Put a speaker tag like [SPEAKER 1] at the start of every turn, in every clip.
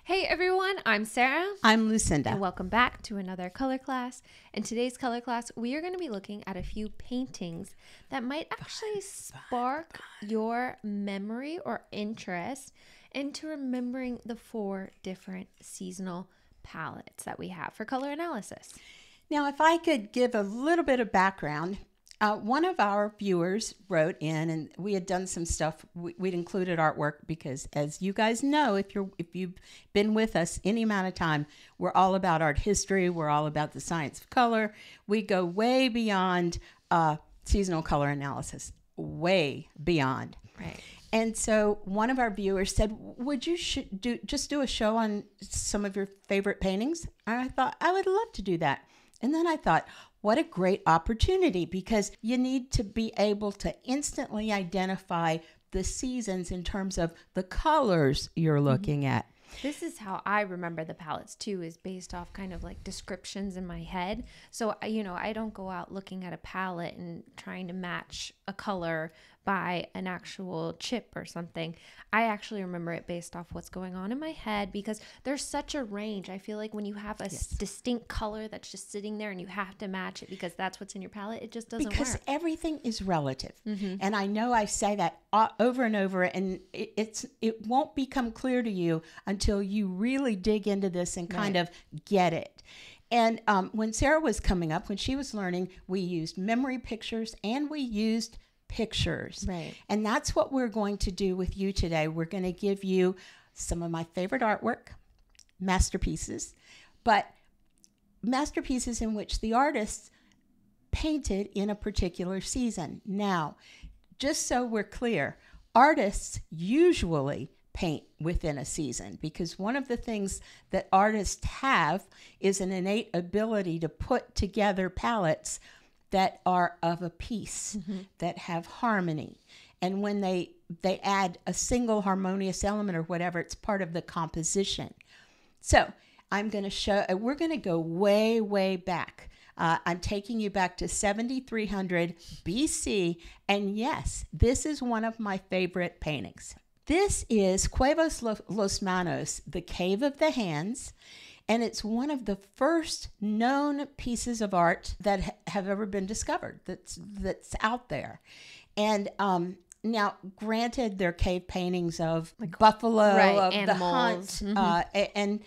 [SPEAKER 1] Hey everyone, I'm Sarah.
[SPEAKER 2] I'm Lucinda.
[SPEAKER 1] And welcome back to another color class. In today's color class, we are going to be looking at a few paintings that might actually spark your memory or interest into remembering the 4 different seasonal palettes that we have for color analysis.
[SPEAKER 2] Now, if I could give a little bit of background, one of our viewers wrote in, and we had done some stuff. We'd included artwork because, as you guys know, if you've been with us any amount of time, we're all about art history. We're all about the science of color. We go way beyond seasonal color analysis, way beyond.
[SPEAKER 1] Right.
[SPEAKER 2] And so one of our viewers said, would you do a show on some of your favorite paintings? And I thought, I would love to do that. And then I thought, what a great opportunity, because you need to be able to instantly identify the seasons in terms of the colors you're looking at.
[SPEAKER 1] This is how I remember the palettes too, is based off kind of like descriptions in my head. So, I don't go out looking at a palette and trying to match a color by an actual chip or something. I actually remember it based off what's going on in my head, because there's such a range. I feel like when you have a distinct color that's just sitting there and you have to match it because that's what's in your palette, it just doesn't work.
[SPEAKER 2] Because everything is relative. And I know I say that over and over, and it won't become clear to you until you really dig into this and kind of get it. And when Sarah was coming up, when she was learning, we used memory pictures and we used pictures.
[SPEAKER 1] Right.
[SPEAKER 2] And that's what we're going to do with you today. We're going to give you some of my favorite artwork, masterpieces, but masterpieces in which the artists painted in a particular season. Now, just so we're clear, artists usually paint within a season, because one of the things that artists have is an innate ability to put together palettes that are of a piece, that have harmony. And when they add a single harmonious element or whatever, it's part of the composition. So I'm going to show, we're going to go way, way back. I'm taking you back to 7300 BC. And yes, this is one of my favorite paintings. This is Cuevas Los Manos, the Cave of the Hands. And it's one of the first known pieces of art that have ever been discovered that's out there. And now, granted, they're cave paintings of like buffalo, of
[SPEAKER 1] animals.
[SPEAKER 2] The hunt, and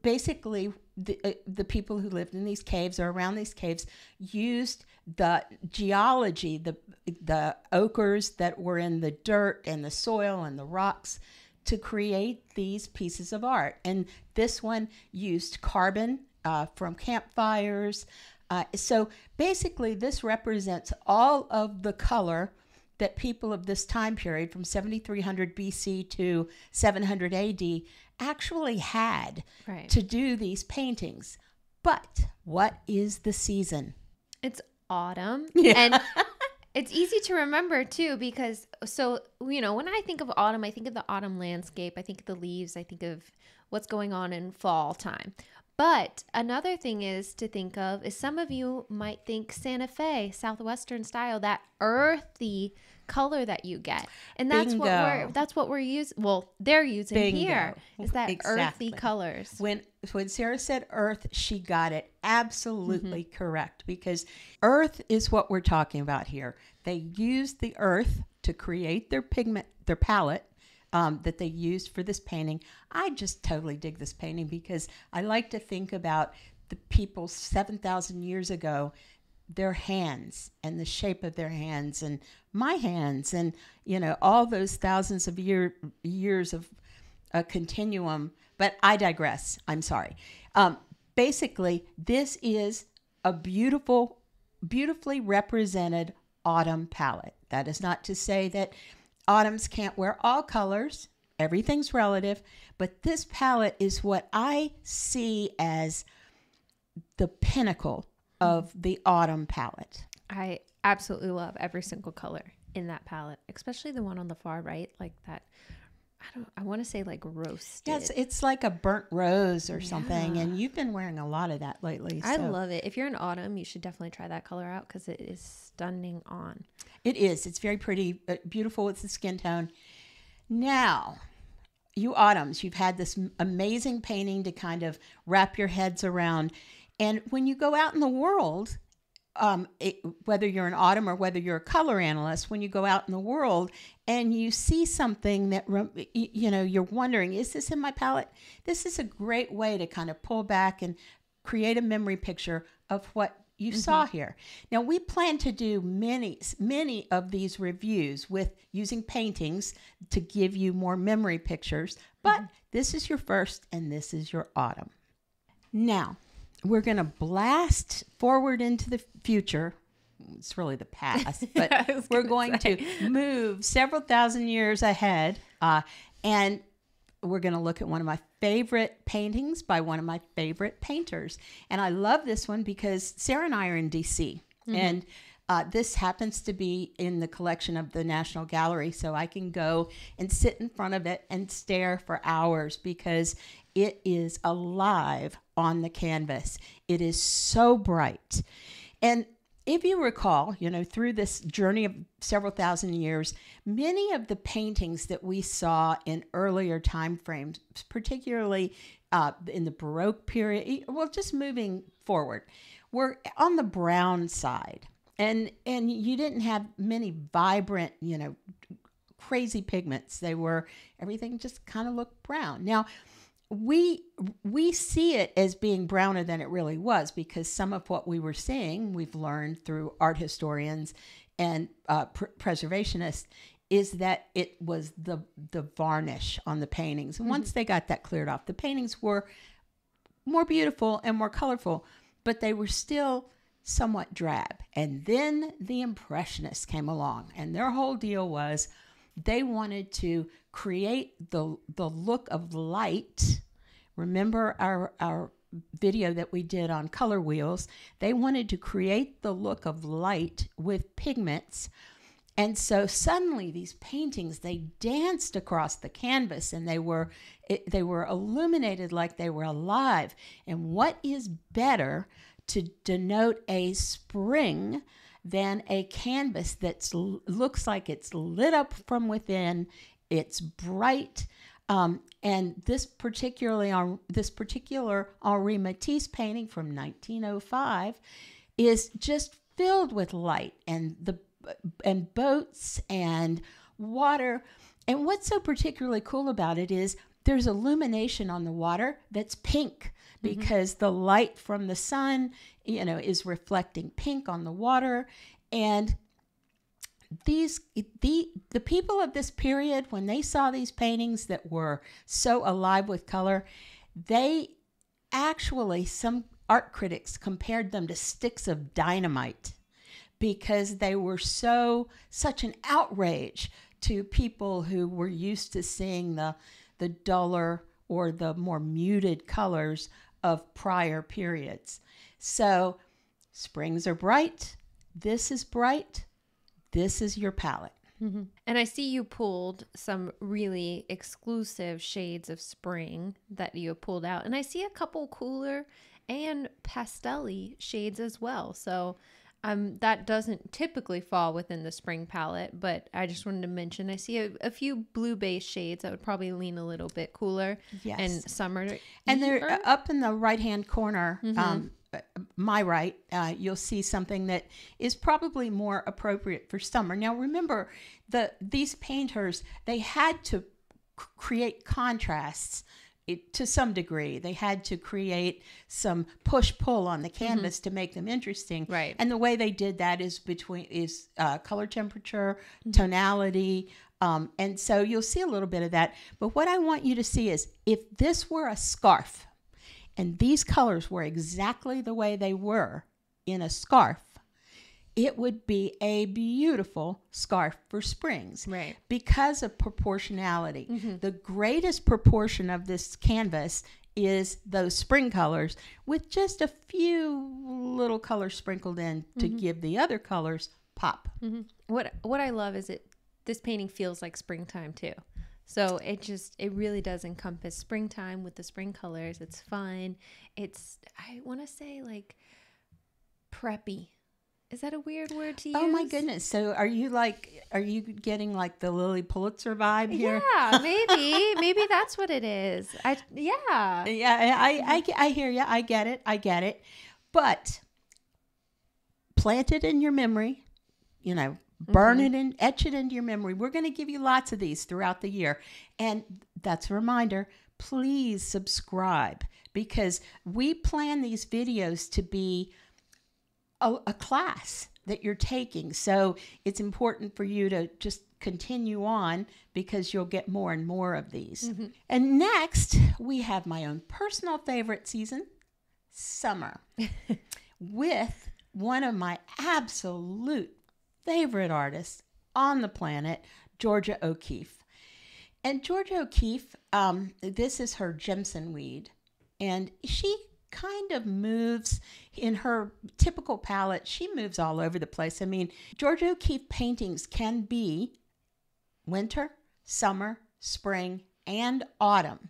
[SPEAKER 2] basically the people who lived in these caves or around these caves used the geology, the ochres that were in the dirt and the soil and the rocks to create these pieces of art. And this one used carbon from campfires. So basically this represents all of the color that people of this time period from 7300 BC to 700 AD actually had to do these paintings. But what is the season?
[SPEAKER 1] It's autumn.
[SPEAKER 2] Yeah.
[SPEAKER 1] And it's easy to remember too, because when I think of autumn, I think of the autumn landscape. I think of the leaves. I think of what's going on in fall time. But another thing is to think of is some of you might think Santa Fe, Southwestern style, that earthy color that you get. And that's what we're using. Well, they're using here is that earthy colors.
[SPEAKER 2] When Sarah said earth, she got it absolutely correct, because earth is what we're talking about here. They used the earth to create their pigment, their palette that they used for this painting. I just totally dig this painting because I like to think about the people 7,000 years ago, their hands and the shape of their hands and my hands and, all those thousands of years of a continuum. But I digress. I'm sorry. Basically, this is a beautifully represented autumn palette. That is not to say that autumns can't wear all colors. Everything's relative. But this palette is what I see as the pinnacle of the autumn palette.
[SPEAKER 1] I absolutely love every single color in that palette, especially the one on the far right, like that. I want to say like roasted.
[SPEAKER 2] Yes, it's like a burnt rose or something. And you've been wearing a lot of that lately.
[SPEAKER 1] I love it. If you're in autumn, you should definitely try that color out because it is stunning on.
[SPEAKER 2] It is. It's very pretty, beautiful with the skin tone. Now, you autumns, you've had this amazing painting to kind of wrap your heads around. And when you go out in the world, whether you're an autumn or whether you're a color analyst, when you go out in the world and you see something that, you're wondering, is this in my palette? This is a great way to kind of pull back and create a memory picture of what you saw here. Now, we plan to do many of these reviews with using paintings to give you more memory pictures, but this is your first and this is your autumn. Now, we're going to blast forward into the future. It's really the past, but we're going to move several thousand years ahead, and we're going to look at one of my favorite paintings by one of my favorite painters. And I love this one because Sara and I are in DC, and this happens to be in the collection of the National Gallery, so I can go and sit in front of it and stare for hours because it is alive on the canvas. It is so bright. And if you recall, through this journey of several thousand years, many of the paintings that we saw in earlier time frames, particularly in the Baroque period, well, just moving forward, were on the brown side. And you didn't have many vibrant, crazy pigments. Everything just kind of looked brown. Now, we see it as being browner than it really was because some of what we were seeing, we've learned through art historians and preservationists, is that it was the varnish on the paintings. And once they got that cleared off, the paintings were more beautiful and more colorful, but they were still somewhat drab. And then the Impressionists came along, and their whole deal was they wanted to create the look of light. Remember our video that we did on color wheels? They wanted to create the look of light with pigments. And so suddenly these paintings, they danced across the canvas, and they were illuminated like they were alive. And what is better to denote a spring than a canvas that looks like it's lit up from within? It's bright, and this particular Henri Matisse painting from 1905 is just filled with light and boats and water. And what's so particularly cool about it is there's illumination on the water that's pink because the light from the sun, is reflecting pink on the water. And the people of this period, when they saw these paintings that were so alive with color, some art critics compared them to sticks of dynamite because they were such an outrage to people who were used to seeing the duller or the more muted colors of prior periods. So springs are bright. This is bright. This is your palette.
[SPEAKER 1] And I see you pulled some really exclusive shades of spring that you pulled out. And I see a couple cooler and pastel-y shades as well. So that doesn't typically fall within the spring palette, but I just wanted to mention I see a few blue-based shades that would probably lean a little bit cooler.
[SPEAKER 2] Yes.
[SPEAKER 1] And summer.
[SPEAKER 2] And they're up in the right-hand corner. My right, you'll see something that is probably more appropriate for summer. Now, remember, these painters, they had to create contrasts to some degree. They had to create some push-pull on the canvas to make them interesting.
[SPEAKER 1] Right.
[SPEAKER 2] And the way they did that is color temperature, tonality, and so you'll see a little bit of that. But what I want you to see is if this were a scarf, and these colors were exactly the way they were in a scarf, it would be a beautiful scarf for springs.
[SPEAKER 1] Right.
[SPEAKER 2] Because of proportionality. The greatest proportion of this canvas is those spring colors with just a few little colors sprinkled in to give the other colors pop.
[SPEAKER 1] What I love is this painting feels like springtime too. So it really does encompass springtime with the spring colors. It's fun. I want to say like preppy Is that a weird word to use?
[SPEAKER 2] Oh my goodness. So are you getting like the Lily Pulitzer vibe here?
[SPEAKER 1] Yeah, maybe that's what it is.
[SPEAKER 2] Yeah, I hear you. I get it. But plant it in your memory, burn it and etch it into your memory. We're going to give you lots of these throughout the year. And that's a reminder, please subscribe, because we plan these videos to be a class that you're taking. So it's important for you to just continue on, because you'll get more and more of these. And next, we have my own personal favorite season, summer, with one of my absolute favorite artists on the planet, Georgia O'Keeffe. And Georgia O'Keeffe, this is her Jimson weed, and she kind of moves in her typical palette. She moves all over the place. I mean, Georgia O'Keeffe paintings can be winter, summer, spring, and autumn,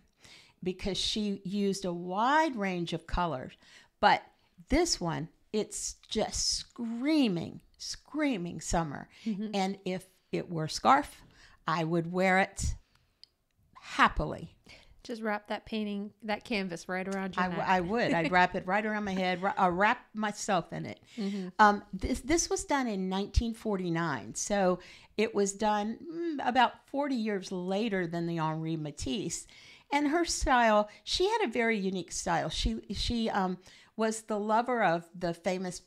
[SPEAKER 2] because she used a wide range of colors. But this one, it's just screaming summer. And if it were a scarf, I would wear it happily.
[SPEAKER 1] Just wrap that canvas right around your neck.
[SPEAKER 2] I would. I'd wrap it right around my head. I'll wrap myself in it. This was done in 1949. So it was done about 40 years later than the Henri Matisse. And her style, she had a very unique style. She was the lover of the famous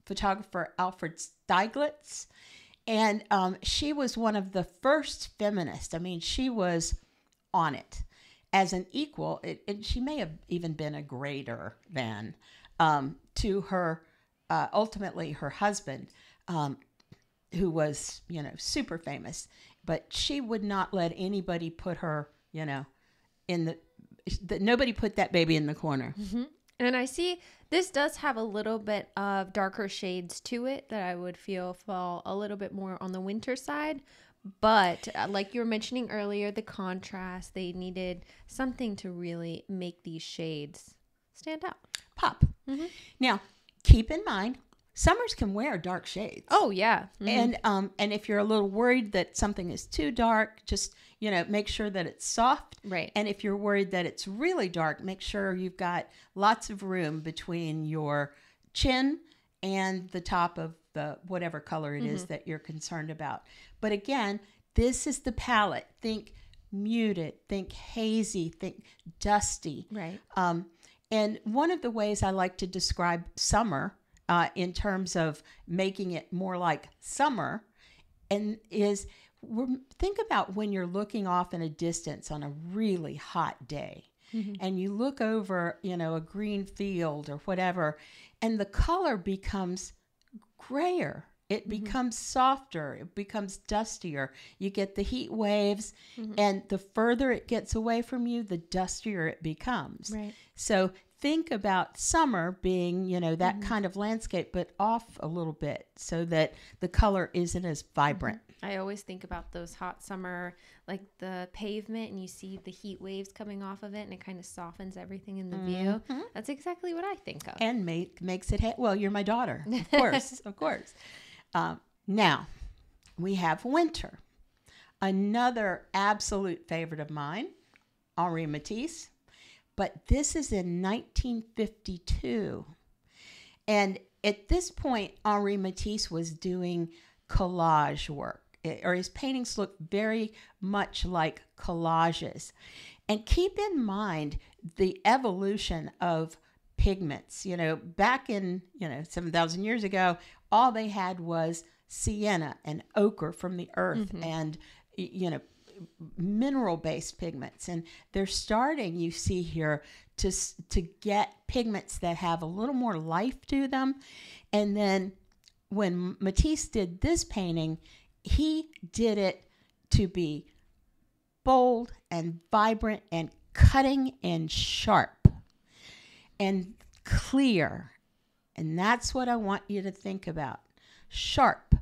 [SPEAKER 2] photographer Alfred Stieglitz. And she was one of the first feminists. I mean, she was on it as an equal. She may have even been a greater than to her, ultimately her husband, who was, super famous. But she would not let anybody put her, in nobody put that baby in the corner.
[SPEAKER 1] And I see this does have a little bit of darker shades to it that I would feel fall a little bit more on the winter side. But like you were mentioning earlier, the contrast, they needed something to really make these shades stand out.
[SPEAKER 2] Pop. Now, keep in mind, summers can wear dark shades.
[SPEAKER 1] Oh, yeah.
[SPEAKER 2] And if you're a little worried that something is too dark, just, make sure that it's soft.
[SPEAKER 1] Right.
[SPEAKER 2] And if you're worried that it's really dark, make sure you've got lots of room between your chin and the top of the whatever color it is that you're concerned about. But again, this is the palette. Think muted, think hazy, think dusty.
[SPEAKER 1] Right.
[SPEAKER 2] And one of the ways I like to describe summer in terms of making it more like summer is think about when you're looking off in a distance on a really hot day and you look over, a green field or whatever, and the color becomes grayer. It becomes softer. It becomes dustier. You get the heat waves, and the further it gets away from you, the dustier it becomes.
[SPEAKER 1] Right.
[SPEAKER 2] So think about summer being, that kind of landscape, but off a little bit so that the color isn't as vibrant.
[SPEAKER 1] I always think about those hot summer, like the pavement, and you see the heat waves coming off of it, and it kind of softens everything in the view. That's exactly what I think of.
[SPEAKER 2] And makes it, well, you're my daughter, of course, of course. Now, we have winter. Another absolute favorite of mine, Henri Matisse. But this is in 1952. And at this point, Henri Matisse was doing collage work, or his paintings look very much like collages. And keep in mind the evolution of pigments. Back in, 7,000 years ago, all they had was sienna and ochre from the earth and, mineral-based pigments. And they're starting, you see here, to get pigments that have a little more life to them. And then when Matisse did this painting, he did it to be bold and vibrant and cutting and sharp and clear. And that's what I want you to think about. Sharp,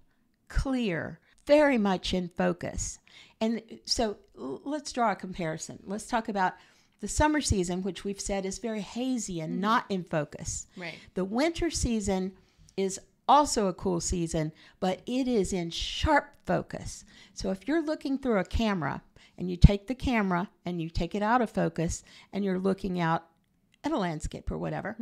[SPEAKER 2] clear, very much in focus. And so let's draw a comparison. Let's talk about the summer season, which we've said is very hazy and not in focus.
[SPEAKER 1] Right.
[SPEAKER 2] The winter season is also a cool season, but it is in sharp focus. So if you're looking through a camera and you take the camera and you take it out of focus and you're looking out at a landscape or whatever,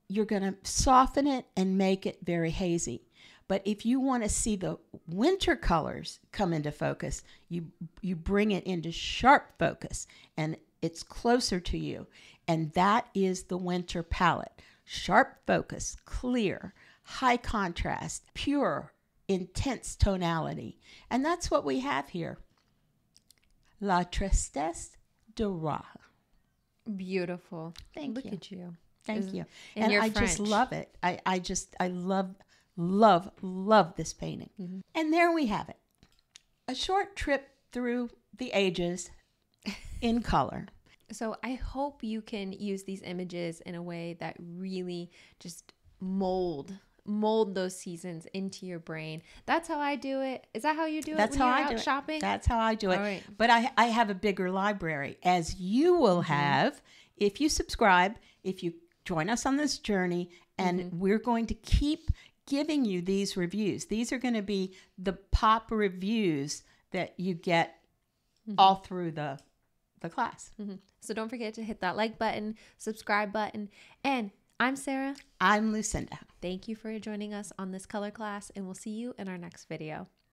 [SPEAKER 2] you're going to soften it and make it very hazy. But if you want to see the winter colors come into focus, you bring it into sharp focus and it's closer to you. And that is the winter palette. Sharp focus, clear, high contrast, pure, intense tonality. And that's what we have here. La tristesse de roi.
[SPEAKER 1] Beautiful.
[SPEAKER 2] Thank you.
[SPEAKER 1] Look at you.
[SPEAKER 2] Thank you.
[SPEAKER 1] And
[SPEAKER 2] And
[SPEAKER 1] you're
[SPEAKER 2] I just
[SPEAKER 1] French.
[SPEAKER 2] love it. I love this painting. And there we have it. A short trip through the ages in color.
[SPEAKER 1] So I hope you can use these images in a way that really just mold those seasons into your brain. That's how I do it. Is that how you do it
[SPEAKER 2] That's
[SPEAKER 1] when
[SPEAKER 2] how
[SPEAKER 1] you're
[SPEAKER 2] I do
[SPEAKER 1] out
[SPEAKER 2] it.
[SPEAKER 1] shopping?
[SPEAKER 2] That's how I do it.
[SPEAKER 1] All right.
[SPEAKER 2] But I have a bigger library, as you will have if you subscribe, if you join us on this journey, and we're going to keep giving you these reviews. These are going to be the pop reviews that you get all through the class.
[SPEAKER 1] So don't forget to hit that like button, subscribe button, and I'm Sara.
[SPEAKER 2] I'm Lucinda.
[SPEAKER 1] Thank you for joining us on this color class, and we'll see you in our next video.